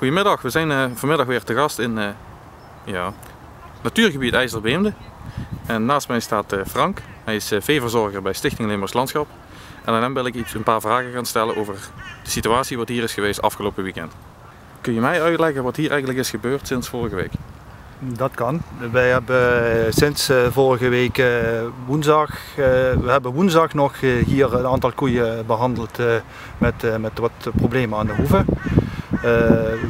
Goedemiddag, we zijn vanmiddag weer te gast in natuurgebied IJsselbeemde. En naast mij staat Frank, hij is veeverzorger bij Stichting Limburgs Landschap. En aan hem wil ik een paar vragen gaan stellen over de situatie wat hier is geweest afgelopen weekend. Kun je mij uitleggen wat hier eigenlijk is gebeurd sinds vorige week? Dat kan. Wij hebben sinds vorige week woensdag, we hebben woensdag nog hier een aantal koeien behandeld met wat problemen aan de hoeven.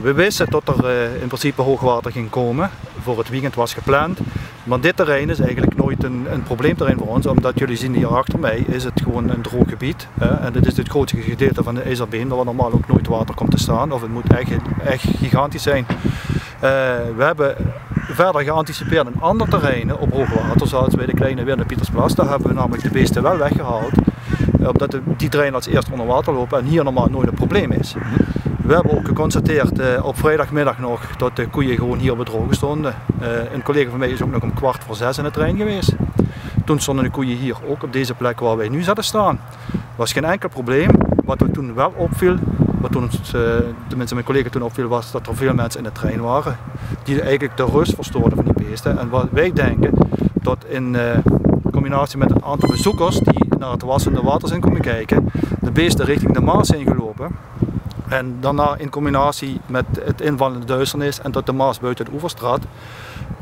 We wisten dat er in principe hoogwater ging komen. Voor het weekend was gepland. Maar dit terrein is eigenlijk nooit een probleemterrein voor ons, omdat jullie zien hier achter mij is het gewoon een droog gebied. En dit is het grootste gedeelte van de IJsselbeemde waar normaal ook nooit water komt te staan. Of het moet echt gigantisch zijn. We hebben verder geanticipeerd in andere terreinen op hoogwater, zoals bij de kleine Winde Pietersplas. Daar hebben we namelijk de beesten wel weggehaald, omdat die terreinen als eerst onder water lopen en hier normaal nooit een probleem is. We hebben ook geconstateerd op vrijdagmiddag nog dat de koeien gewoon hier op het droge stonden. Een collega van mij is ook nog om 5:15 in het terrein geweest. Toen stonden de koeien hier ook op deze plek waar wij nu zaten staan. Was geen enkel probleem. Wat er toen wel opviel, wat toen tenminste mijn collega toen opviel, was dat er veel mensen in de trein waren die eigenlijk de rust verstoorden van die beesten. En wat wij denken dat in combinatie met een aantal bezoekers die naar het wassende water zijn komen kijken, de beesten richting de Maas zijn gelopen. En daarna in combinatie met het invallen in de duisternis en dat de Maas buiten de oevers trad.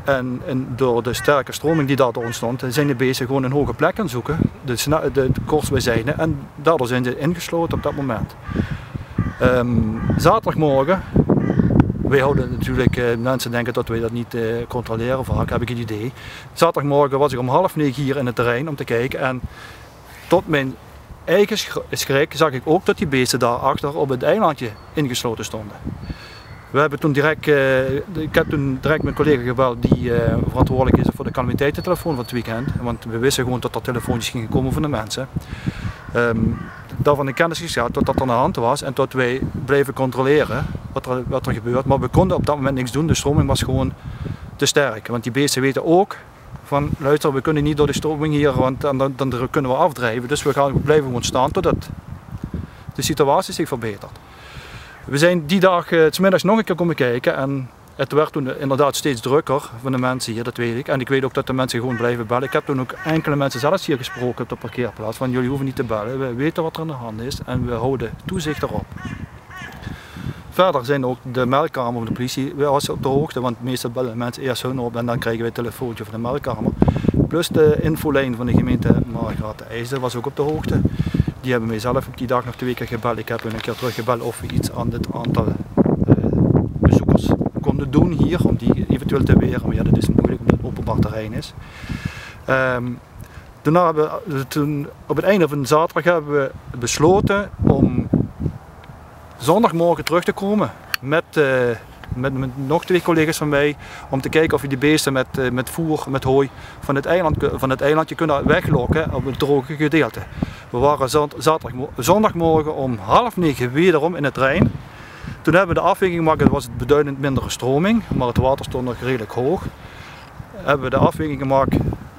En door de sterke stroming die daardoor ontstond, zijn de beesten gewoon een hoge plek gaan zoeken, de kortsbijzijde, en daardoor zijn ze ingesloten op dat moment. Zaterdagmorgen, wij houden natuurlijk, mensen denken dat wij dat niet controleren, vaak heb ik het idee. Zaterdagmorgen was ik om 8:30 hier in het terrein om te kijken en tot mijn eigen schrik zag ik ook dat die beesten daarachter op het eilandje ingesloten stonden. We hebben toen ik heb toen direct mijn collega gebeld die verantwoordelijk is voor de calamiteitentelefoon van het weekend. Want we wisten gewoon dat er telefoontjes gingen komen van de mensen. Daarvan in kennis gesteld dat dat aan de hand was en dat wij bleven controleren wat er gebeurt. Maar we konden op dat moment niks doen, de stroming was gewoon te sterk. Want die beesten weten ook van luister, we kunnen niet door de stroming hier, want dan kunnen we afdrijven. Dus we blijven gewoon staan totdat de situatie zich verbetert. We zijn die dag 's middags nog een keer komen kijken en het werd toen inderdaad steeds drukker van de mensen hier, dat weet ik. En ik weet ook dat de mensen gewoon blijven bellen. Ik heb toen ook enkele mensen zelfs hier gesproken op de parkeerplaats van jullie hoeven niet te bellen, we weten wat er aan de hand is en we houden toezicht erop. Verder zijn ook de meldkamer van de politie was op de hoogte, want meestal bellen mensen eerst hun op en dan krijgen we een telefoontje van de meldkamer. Plus de infolijn van de gemeente Margraten-IJssel was ook op de hoogte. Die hebben mij zelf op die dag nog 2 keer gebeld. Ik heb hun een keer teruggebeld of we iets aan dit aantal bezoekers konden doen hier, om die eventueel te weren. Maar ja, dat is moeilijk omdat het openbaar terrein is. Toen op het einde van de zaterdag hebben we besloten om zondagmorgen terug te komen met nog 2 collega's van mij om te kijken of we die beesten met voer, met hooi van het eilandje kunnen weglokken op het droge gedeelte. We waren zondagmorgen om 8:30 wederom in het terrein. Toen hebben we de afweging gemaakt, was het beduidend mindere stroming, maar het water stond nog redelijk hoog. Hebben we de afweging gemaakt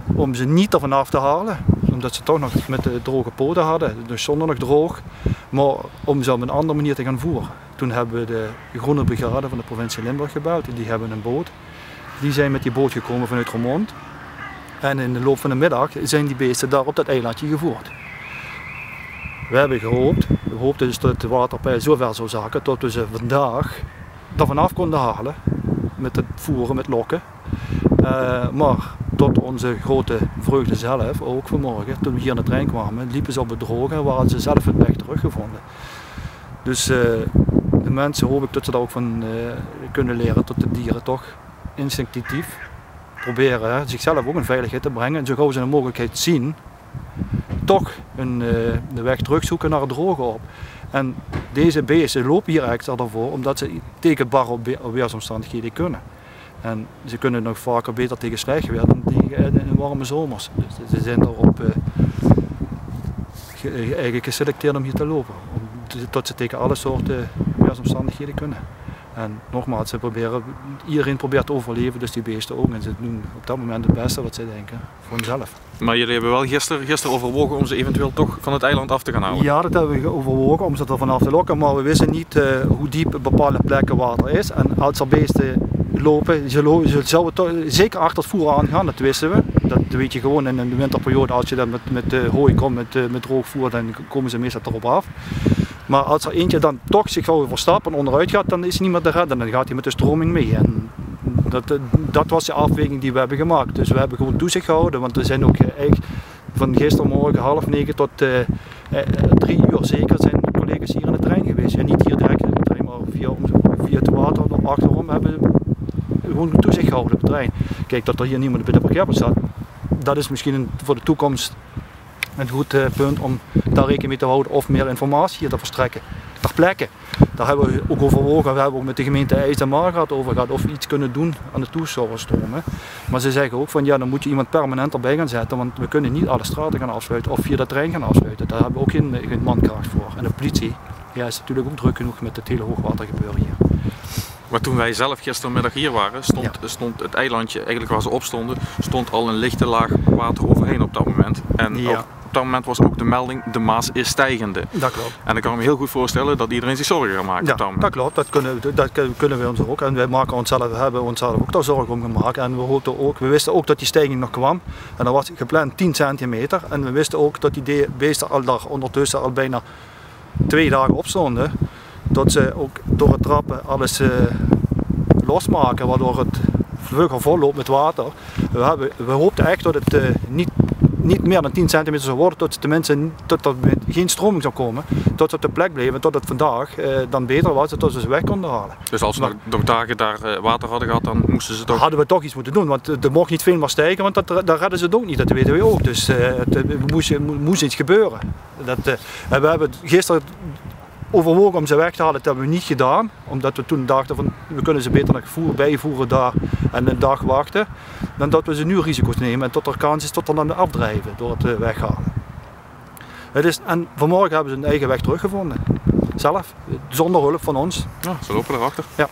om ze niet ervan af te halen, omdat ze toch nog met de droge poten hadden, dus stonden nog droog, maar om ze op een andere manier te gaan voeren. Toen hebben we de Groene Brigade van de provincie Limburg gebeld, die hebben een boot. Die zijn met die boot gekomen vanuit Roermond en in de loop van de middag zijn die beesten daar op dat eilandje gevoerd. We hebben gehoopt, we hoopten dus dat de waterpeil zo ver zou zakken tot we ze vandaag er vanaf konden halen met het voeren, met lokken. Maar tot onze grote vreugde zelf, ook vanmorgen, toen we hier in de trein kwamen, liepen ze op het droge en waren ze zelf het weg teruggevonden. Dus de mensen hoop ik dat ze daar ook van kunnen leren, dat de dieren toch instinctief proberen zichzelf ook in veiligheid te brengen en zo gauw ze een mogelijkheid zien, toch de weg terugzoeken naar het droge op. En deze beesten lopen hier extra ervoor omdat ze tegen barre weersomstandigheden kunnen. En ze kunnen nog vaker beter tegen slecht weer dan tegen in warme zomers. Dus ze zijn daarop eigenlijk geselecteerd om hier te lopen. Tot ze tegen alle soorten weersomstandigheden kunnen. En nogmaals, iedereen probeert te overleven, dus die beesten ook. En ze doen op dat moment het beste wat ze denken voor hunzelf. Maar jullie hebben wel gisteren overwogen om ze eventueel toch van het eiland af te gaan halen? Ja, dat hebben we overwogen om ze er vanaf te lokken, maar we wisten niet hoe diep bepaalde plekken water is. En als er beesten lopen, ze zouden toch zeker achter het voer aangaan, dat wisten we. Dat weet je gewoon in de winterperiode, als je dan met hooi komt, met droog voer, dan komen ze meestal erop af. Maar als er eentje dan toch zich wou verstappen en onderuit gaat, dan is hij niet meer te redden. Dan gaat hij met de stroming mee. En dat was de afweging die we hebben gemaakt. Dus we hebben gewoon toezicht gehouden, want er zijn ook van gistermorgen 8:30 tot 3 uur zeker zijn de collega's hier in het terrein geweest. Ja, niet hier direct in het terrein, maar via het water achterom hebben we gewoon toezicht gehouden op het terrein. Kijk, dat er hier niemand bij de parkeerplaats staat, dat is misschien voor de toekomst een goed punt om daar rekening mee te houden of meer informatie hier te verstrekken ter plekke. Daar hebben we ook overwogen, we hebben ook met de gemeente IJsselmeer over gehad of we iets kunnen doen aan de toeschouwerstromen. Maar ze zeggen ook van ja, dan moet je iemand permanent erbij gaan zetten, want we kunnen niet alle straten gaan afsluiten of via dat terrein gaan afsluiten. Daar hebben we ook geen mankracht voor. En de politie is natuurlijk ook druk genoeg met het hele hoogwatergebeuren hier. Maar toen wij zelf gistermiddag hier waren, stond het eilandje, eigenlijk waar ze op stonden, stond al een lichte laag water overheen op dat moment. En op dat moment was ook de melding, de Maas is stijgende. Dat klopt. En ik kan me heel goed voorstellen dat iedereen zich zorgen gaat maken op dat moment. Dat klopt, dat kunnen we ons ook. En wij hebben onszelf ook daar zorgen om gemaakt. En we wisten ook dat die stijging nog kwam. En dat was gepland 10 centimeter. En we wisten ook dat die beesten al daar ondertussen al bijna 2 dagen op stonden. Dat ze ook door het trappen alles losmaken, waardoor het vlugger vol loopt met water. We hoopten echt dat het niet meer dan 10 centimeter zou worden, tot er geen stroming zou komen, tot ze op de plek bleven, tot het vandaag dan beter was, tot ze weg konden halen. Dus als we nog dagen daar water hadden gehad, dan moesten ze toch... Hadden we toch iets moeten doen, want er mocht niet veel meer stijgen, want daar redden ze het ook niet, dat weten we ook. Dus er moest iets gebeuren. We hebben gisteren overwogen om ze weg te halen, dat hebben we niet gedaan, omdat we toen dachten van we kunnen ze beter nog bijvoeren daar en een dag wachten, dan dat we ze nu risico's nemen en tot er kans is tot er dan afdrijven door het weghalen. En vanmorgen hebben ze hun eigen weg teruggevonden, zelf, zonder hulp van ons. Ja, ze lopen erachter. Ja.